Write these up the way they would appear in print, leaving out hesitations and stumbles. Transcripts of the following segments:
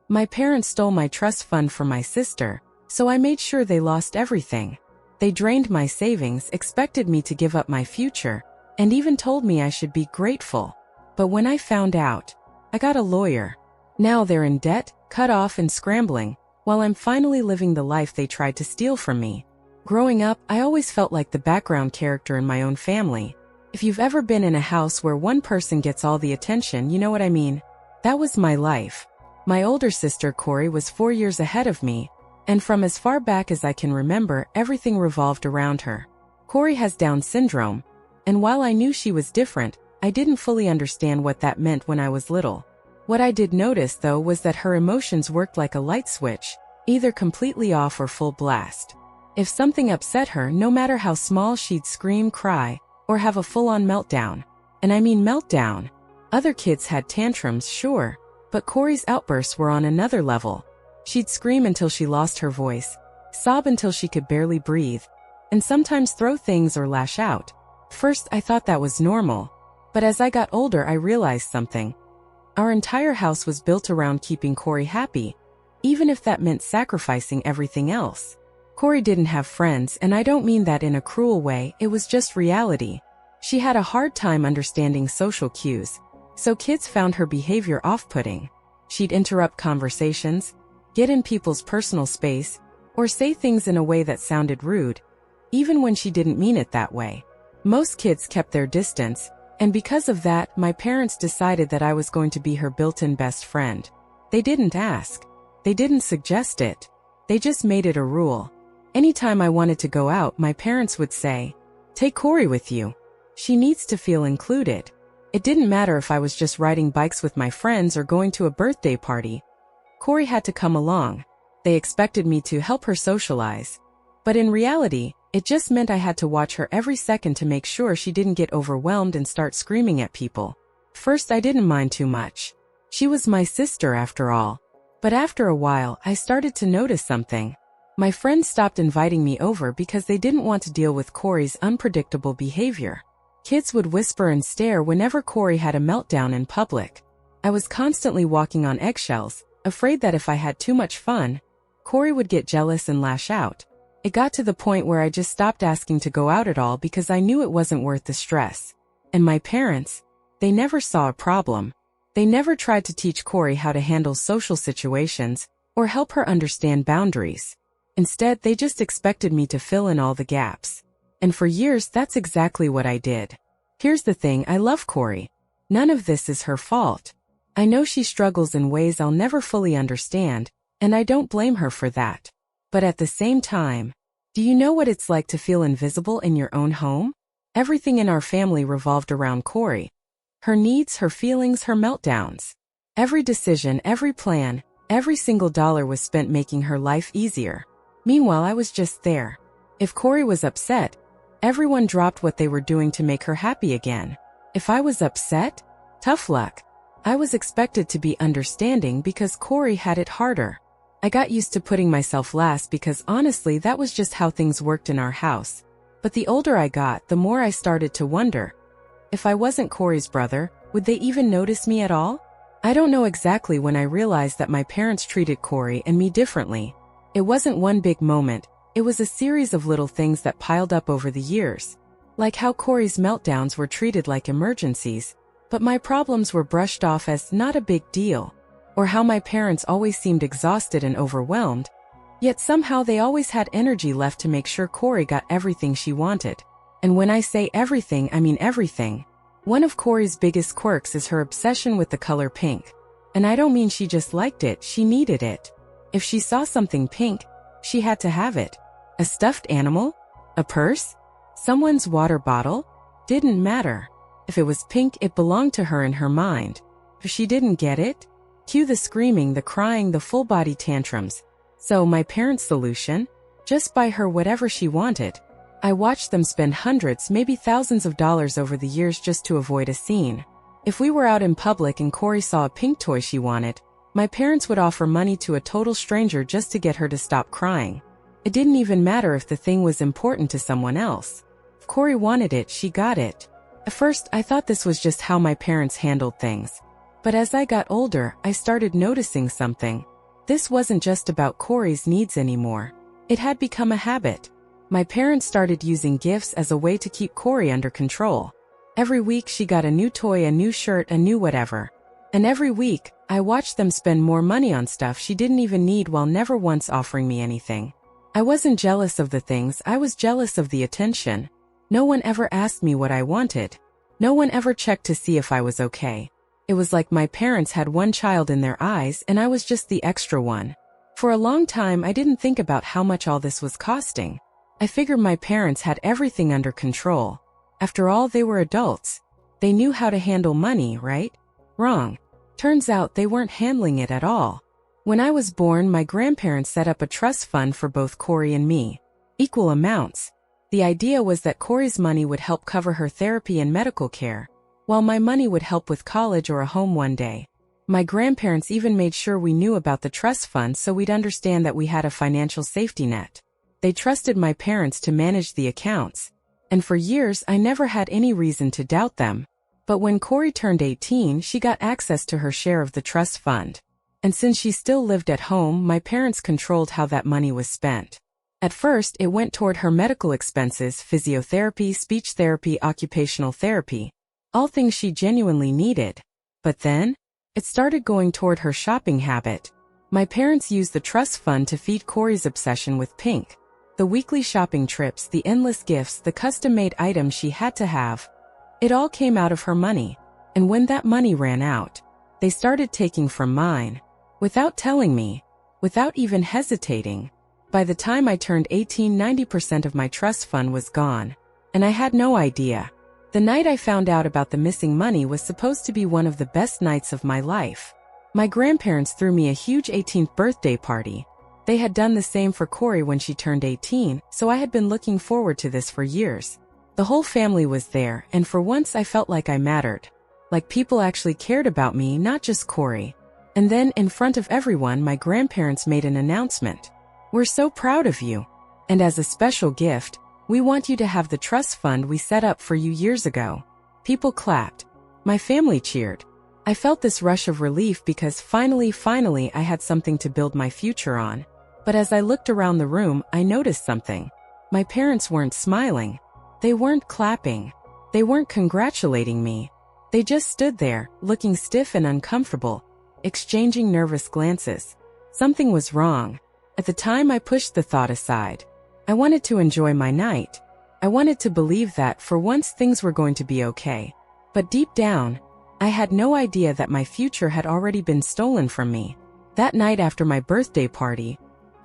My parents stole my trust fund from my sister, so I made sure they lost everything. They drained my savings, expected me to give up my future, and even told me I should be grateful. But when I found out, I got a lawyer. Now they're in debt, cut off and scrambling, while I'm finally living the life they tried to steal from me. Growing up, I always felt like the background character in my own family. If you've ever been in a house where one person gets all the attention, you know what I mean? That was my life. My older sister, Corey, was 4 years ahead of me, and from as far back as I can remember, everything revolved around her. Corey has Down syndrome, and while I knew she was different, I didn't fully understand what that meant when I was little. What I did notice, though, was that her emotions worked like a light switch, either completely off or full blast. If something upset her, no matter how small, she'd scream, cry, or have a full-on meltdown. And I mean meltdown. Other kids had tantrums, sure, but Corey's outbursts were on another level. She'd scream until she lost her voice, sob until she could barely breathe, and sometimes throw things or lash out. First, I thought that was normal, but as I got older, I realized something. Our entire house was built around keeping Corey happy, even if that meant sacrificing everything else. Corey didn't have friends, and I don't mean that in a cruel way, it was just reality. She had a hard time understanding social cues, so kids found her behavior off-putting. She'd interrupt conversations, get in people's personal space, or say things in a way that sounded rude, even when she didn't mean it that way. Most kids kept their distance, and because of that, my parents decided that I was going to be her built-in best friend. They didn't ask. They didn't suggest it. They just made it a rule. Anytime I wanted to go out, my parents would say, "Take Corey with you. She needs to feel included." It didn't matter if I was just riding bikes with my friends or going to a birthday party. Corey had to come along. They expected me to help her socialize. But in reality, it just meant I had to watch her every second to make sure she didn't get overwhelmed and start screaming at people. First, I didn't mind too much. She was my sister after all. But after a while, I started to notice something. My friends stopped inviting me over because they didn't want to deal with Corey's unpredictable behavior. Kids would whisper and stare whenever Corey had a meltdown in public. I was constantly walking on eggshells, afraid that if I had too much fun, Corey would get jealous and lash out. It got to the point where I just stopped asking to go out at all because I knew it wasn't worth the stress. And my parents, they never saw a problem. They never tried to teach Corey how to handle social situations or help her understand boundaries. Instead, they just expected me to fill in all the gaps. And for years, that's exactly what I did. Here's the thing, I love Corey. None of this is her fault. I know she struggles in ways I'll never fully understand, and I don't blame her for that. But at the same time, do you know what it's like to feel invisible in your own home? Everything in our family revolved around Corey. Her needs, her feelings, her meltdowns. Every decision, every plan, every single dollar was spent making her life easier. Meanwhile, I was just there. If Corey was upset, everyone dropped what they were doing to make her happy again. If I was upset, tough luck. I was expected to be understanding because Corey had it harder. I got used to putting myself last because honestly, that was just how things worked in our house. But the older I got, the more I started to wonder. If I wasn't Corey's brother, would they even notice me at all? I don't know exactly when I realized that my parents treated Corey and me differently. It wasn't one big moment, it was a series of little things that piled up over the years. Like how Corey's meltdowns were treated like emergencies, but my problems were brushed off as not a big deal. Or how my parents always seemed exhausted and overwhelmed, yet somehow they always had energy left to make sure Corey got everything she wanted. And when I say everything, I mean everything. One of Corey's biggest quirks is her obsession with the color pink. And I don't mean she just liked it, she needed it. If she saw something pink, she had to have it. A stuffed animal? A purse? Someone's water bottle? Didn't matter. If it was pink, it belonged to her in her mind. If she didn't get it, cue the screaming, the crying, the full-body tantrums. So my parents' solution? Just buy her whatever she wanted. I watched them spend hundreds, maybe thousands of dollars over the years just to avoid a scene. If we were out in public and Corey saw a pink toy she wanted, my parents would offer money to a total stranger just to get her to stop crying. It didn't even matter if the thing was important to someone else. If Corey wanted it, she got it. At first, I thought this was just how my parents handled things. But as I got older, I started noticing something. This wasn't just about Corey's needs anymore. It had become a habit. My parents started using gifts as a way to keep Corey under control. Every week she got a new toy, a new shirt, a new whatever. And every week, I watched them spend more money on stuff she didn't even need while never once offering me anything. I wasn't jealous of the things, I was jealous of the attention. No one ever asked me what I wanted. No one ever checked to see if I was okay. It was like my parents had one child in their eyes and I was just the extra one. For a long time I didn't think about how much all this was costing. I figured my parents had everything under control. After all, they were adults. They knew how to handle money, right? Wrong. Turns out they weren't handling it at all. When I was born, my grandparents set up a trust fund for both Corey and me. Equal amounts. The idea was that Corey's money would help cover her therapy and medical care, while my money would help with college or a home one day. My grandparents even made sure we knew about the trust fund so we'd understand that we had a financial safety net. They trusted my parents to manage the accounts, and for years I never had any reason to doubt them. But when Corey turned 18, she got access to her share of the trust fund. And since she still lived at home, my parents controlled how that money was spent. At first, it went toward her medical expenses, physiotherapy, speech therapy, occupational therapy, all things she genuinely needed. But then, it started going toward her shopping habit. My parents used the trust fund to feed Corey's obsession with pink. The weekly shopping trips, the endless gifts, the custom-made items she had to have. It all came out of her money. And when that money ran out, they started taking from mine. Without telling me. Without even hesitating. By the time I turned 18, 90% of my trust fund was gone. And I had no idea. The night I found out about the missing money was supposed to be one of the best nights of my life. My grandparents threw me a huge 18th birthday party. They had done the same for Corey when she turned 18, so I had been looking forward to this for years. The whole family was there, and for once I felt like I mattered. Like people actually cared about me, not just Corey. And then, in front of everyone, my grandparents made an announcement. "We're so proud of you. And as a special gift, we want you to have the trust fund we set up for you years ago." People clapped. My family cheered. I felt this rush of relief because finally I had something to build my future on. But as I looked around the room, I noticed something. My parents weren't smiling. They weren't clapping. They weren't congratulating me. They just stood there, looking stiff and uncomfortable, exchanging nervous glances. Something was wrong. At the time, I pushed the thought aside. I wanted to enjoy my night. I wanted to believe that, for once, things were going to be okay. But deep down, I had no idea that my future had already been stolen from me. That night after my birthday party,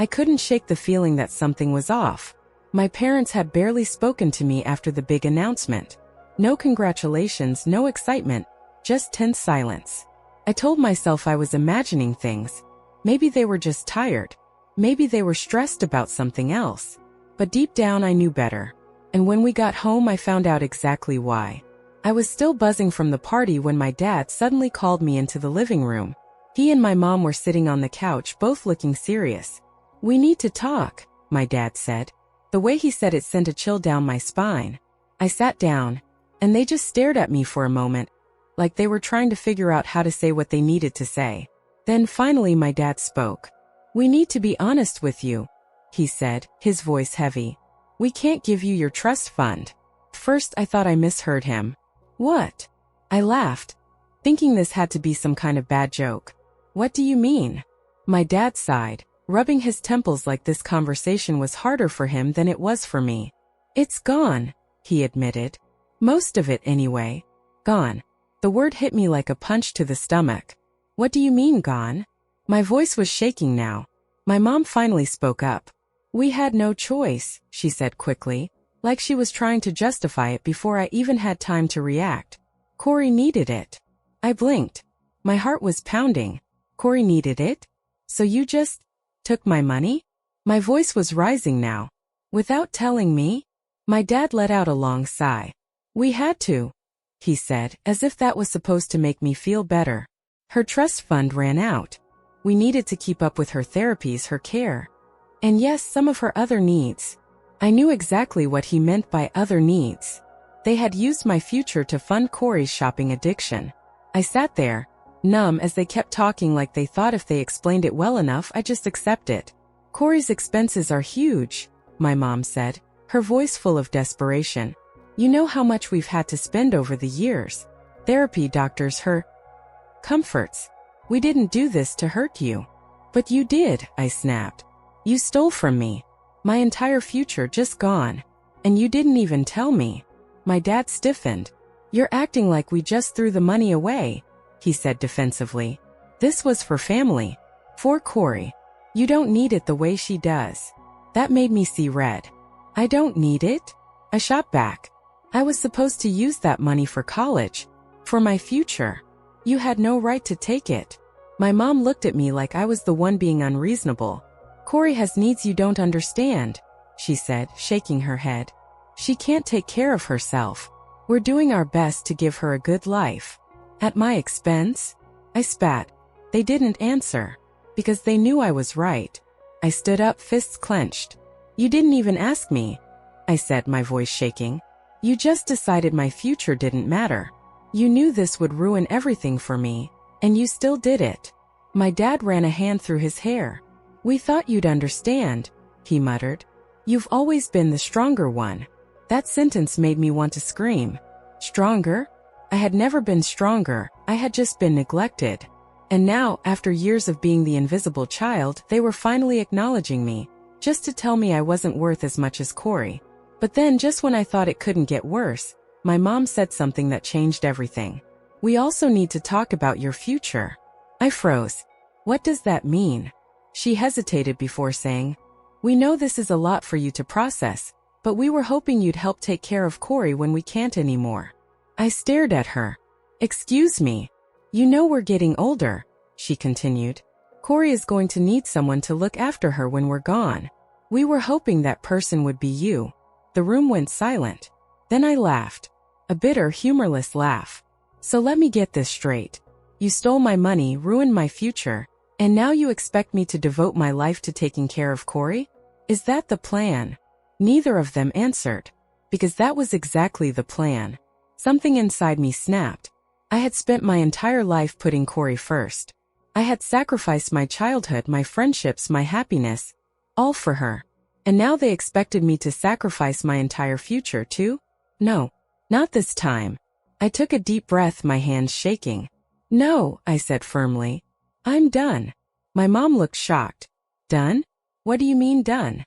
I couldn't shake the feeling that something was off. My parents had barely spoken to me after the big announcement. No congratulations, no excitement, just tense silence. I told myself I was imagining things. Maybe they were just tired. Maybe they were stressed about something else. But deep down I knew better. And when we got home, I found out exactly why. I was still buzzing from the party when my dad suddenly called me into the living room. He and my mom were sitting on the couch, both looking serious. "We need to talk," my dad said. The way he said it sent a chill down my spine. I sat down, and they just stared at me for a moment, like they were trying to figure out how to say what they needed to say. Then finally my dad spoke. "We need to be honest with you," he said, his voice heavy. "We can't give you your trust fund." First I thought I misheard him. "What?" I laughed, thinking this had to be some kind of bad joke. "What do you mean?" My dad sighed, rubbing his temples like this conversation was harder for him than it was for me. "It's gone," he admitted. "Most of it anyway. Gone." The word hit me like a punch to the stomach. "What do you mean gone?" My voice was shaking now. My mom finally spoke up. "We had no choice," she said quickly, like she was trying to justify it before I even had time to react. "Corey needed it." I blinked. My heart was pounding. "Corey needed it? So you just took my money?" My voice was rising now. "Without telling me?" My dad let out a long sigh. "We had to," he said, as if that was supposed to make me feel better. "Her trust fund ran out. We needed to keep up with her therapies, her care. And yes, some of her other needs." I knew exactly what he meant by other needs. They had used my future to fund Corey's shopping addiction. I sat there, numb as they kept talking like they thought if they explained it well enough I'd just accept it. Corey's expenses are huge, my mom said, her voice full of desperation. You know how much we've had to spend over the years. Therapy, doctors, her comforts. We didn't do this to hurt you. But you did, I snapped. You stole from me. My entire future just gone. And you didn't even tell me. My dad stiffened. You're acting like we just threw the money away, he said defensively. This was for family. For Corey. You don't need it the way she does. That made me see red. I don't need it? I shot back. I was supposed to use that money for college. For my future. You had no right to take it. My mom looked at me like I was the one being unreasonable. Corey has needs you don't understand, she said, shaking her head. She can't take care of herself. We're doing our best to give her a good life. At my expense? I spat. They didn't answer. Because they knew I was right. I stood up, fists clenched. You didn't even ask me, I said, my voice shaking. You just decided my future didn't matter. You knew this would ruin everything for me, and you still did it. My dad ran a hand through his hair. We thought you'd understand, he muttered. You've always been the stronger one. That sentence made me want to scream. Stronger? I had never been stronger, I had just been neglected. And now, after years of being the invisible child, they were finally acknowledging me, just to tell me I wasn't worth as much as Corey. But then, just when I thought it couldn't get worse, my mom said something that changed everything. We also need to talk about your future. I froze. What does that mean? She hesitated before saying, we know this is a lot for you to process, but we were hoping you'd help take care of Corey when we can't anymore. I stared at her. Excuse me. You know we're getting older, she continued. Corey is going to need someone to look after her when we're gone. We were hoping that person would be you. The room went silent. Then I laughed. A bitter, humorless laugh. So let me get this straight. You stole my money, ruined my future, and now you expect me to devote my life to taking care of Corey? Is that the plan? Neither of them answered. Because that was exactly the plan. Something inside me snapped. I had spent my entire life putting Corey first. I had sacrificed my childhood, my friendships, my happiness, all for her. And now they expected me to sacrifice my entire future too? No, not this time. I took a deep breath, my hands shaking. No, I said firmly. I'm done. My mom looked shocked. Done? What do you mean done?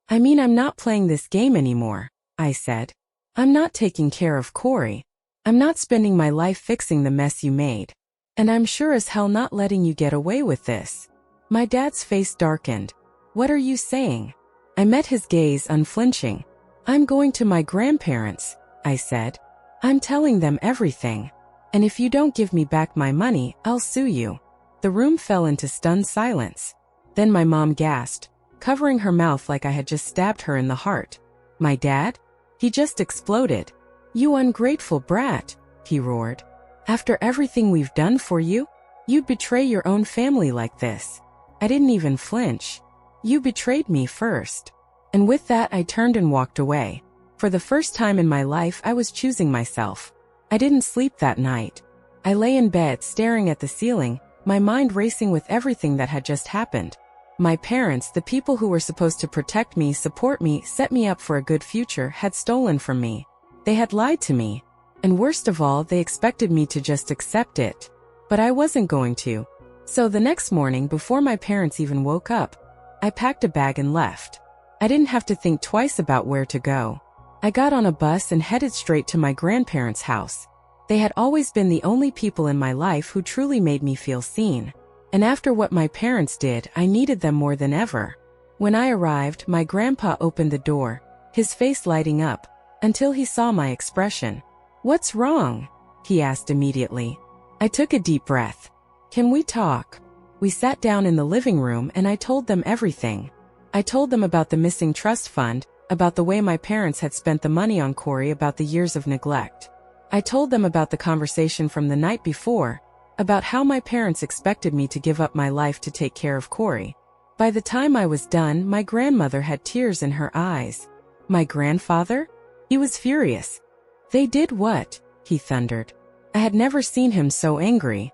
I mean I'm not playing this game anymore, I said. I'm not taking care of Corey. I'm not spending my life fixing the mess you made. And I'm sure as hell not letting you get away with this. My dad's face darkened. What are you saying? I met his gaze, unflinching. I'm going to my grandparents, I said. I'm telling them everything. And if you don't give me back my money, I'll sue you. The room fell into stunned silence. Then my mom gasped, covering her mouth like I had just stabbed her in the heart. My dad? He just exploded. You ungrateful brat, he roared. After everything we've done for you? You'd betray your own family like this. I didn't even flinch. You betrayed me first. And with that I turned and walked away. For the first time in my life I was choosing myself. I didn't sleep that night. I lay in bed staring at the ceiling, my mind racing with everything that had just happened. My parents, the people who were supposed to protect me, support me, set me up for a good future, had stolen from me. They had lied to me. And worst of all, they expected me to just accept it. But I wasn't going to. So the next morning, before my parents even woke up, I packed a bag and left. I didn't have to think twice about where to go. I got on a bus and headed straight to my grandparents' house. They had always been the only people in my life who truly made me feel seen. And after what my parents did, I needed them more than ever. When I arrived, my grandpa opened the door, his face lighting up, until he saw my expression. What's wrong? He asked immediately. I took a deep breath. Can we talk? We sat down in the living room and I told them everything. I told them about the missing trust fund, about the way my parents had spent the money on Corey, about the years of neglect. I told them about the conversation from the night before, about how my parents expected me to give up my life to take care of Corey. By the time I was done, my grandmother had tears in her eyes. My grandfather? He was furious. They did what? He thundered. I had never seen him so angry.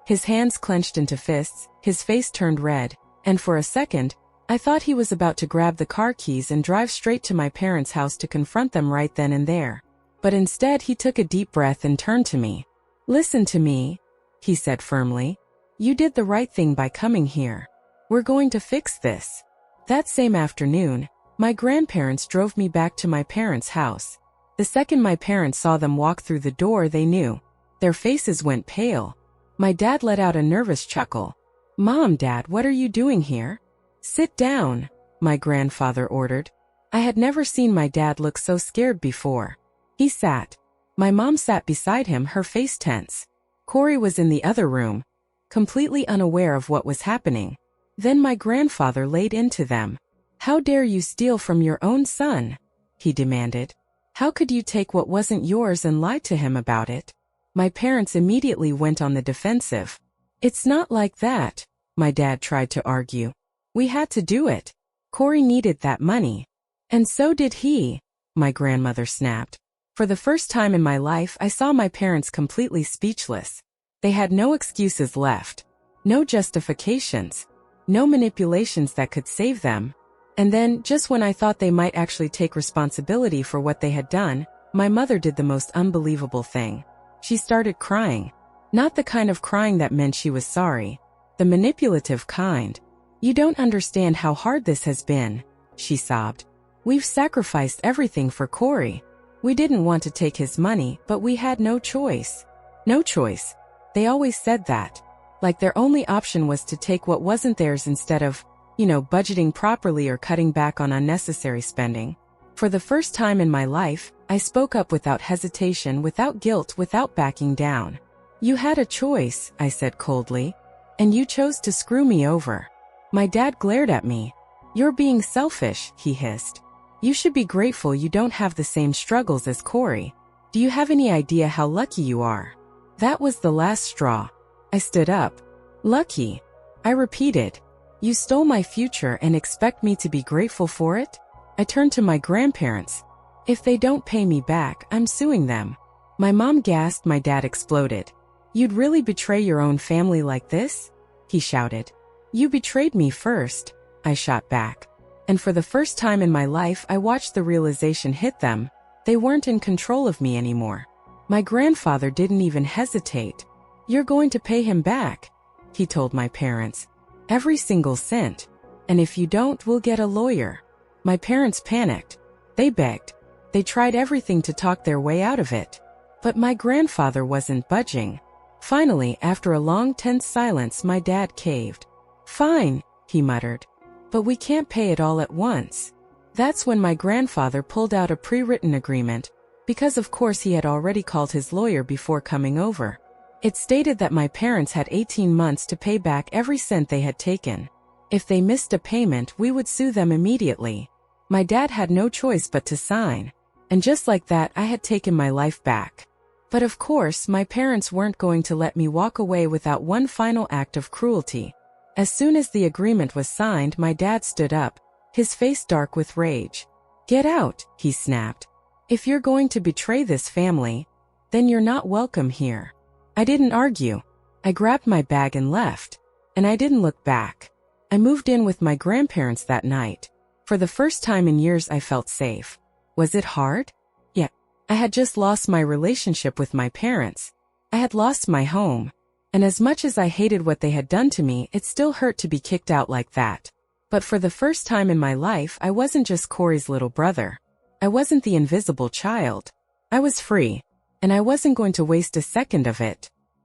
His hands clenched into fists, his face turned red, and for a second, I thought he was about to grab the car keys and drive straight to my parents' house to confront them right then and there. But instead he took a deep breath and turned to me. "Listen to me," he said firmly. "You did the right thing by coming here. We're going to fix this." That same afternoon, my grandparents drove me back to my parents' house. The second my parents saw them walk through the door, they knew. Their faces went pale. My dad let out a nervous chuckle. "Mom, Dad, what are you doing here?" "Sit down," my grandfather ordered. I had never seen my dad look so scared before. He sat. My mom sat beside him, her face tense. Corey was in the other room, completely unaware of what was happening. Then my grandfather laid into them. "How dare you steal from your own son?" he demanded. "How could you take what wasn't yours and lie to him about it?" My parents immediately went on the defensive. "It's not like that," my dad tried to argue. "We had to do it. Corey needed that money." "And so did he," my grandmother snapped. For the first time in my life, I saw my parents completely speechless. They had no excuses left. No justifications. No manipulations that could save them. And then, just when I thought they might actually take responsibility for what they had done, my mother did the most unbelievable thing. She started crying. Not the kind of crying that meant she was sorry. The manipulative kind. "You don't understand how hard this has been," she sobbed. "We've sacrificed everything for Corey. We didn't want to take his money, but we had no choice." No choice. They always said that. Like their only option was to take what wasn't theirs instead of, budgeting properly or cutting back on unnecessary spending. For the first time in my life, I spoke up without hesitation, without guilt, without backing down. "You had a choice," I said coldly. "And you chose to screw me over." My dad glared at me. "You're being selfish," he hissed. "You should be grateful you don't have the same struggles as Corey. Do you have any idea how lucky you are?" That was the last straw. I stood up. "Lucky," I repeated. "You stole my future and expect me to be grateful for it?" I turned to my grandparents. "If they don't pay me back, I'm suing them." My mom gasped. My dad exploded. "You'd really betray your own family like this?" he shouted. "You betrayed me first," I shot back. And for the first time in my life, I watched the realization hit them. They weren't in control of me anymore. My grandfather didn't even hesitate. "You're going to pay him back," he told my parents. "Every single cent. And if you don't, we'll get a lawyer." My parents panicked. They begged. They tried everything to talk their way out of it. But my grandfather wasn't budging. Finally, after a long, tense silence, my dad caved. "Fine," he muttered. "But we can't pay it all at once." That's when my grandfather pulled out a pre-written agreement, because of course he had already called his lawyer before coming over. It stated that my parents had 18 months to pay back every cent they had taken. If they missed a payment, we would sue them immediately. My dad had no choice but to sign. And just like that, I had taken my life back. But of course, my parents weren't going to let me walk away without one final act of cruelty. As soon as the agreement was signed, my dad stood up, his face dark with rage. "Get out," he snapped. "If you're going to betray this family, then you're not welcome here." I didn't argue. I grabbed my bag and left. And I didn't look back. I moved in with my grandparents that night. For the first time in years, I felt safe. Was it hard? Yeah. I had just lost my relationship with my parents. I had lost my home. And as much as I hated what they had done to me, it still hurt to be kicked out like that. But for the first time in my life, I wasn't just Corey's little brother. I wasn't the invisible child. I was free. And I wasn't going to waste a second of it.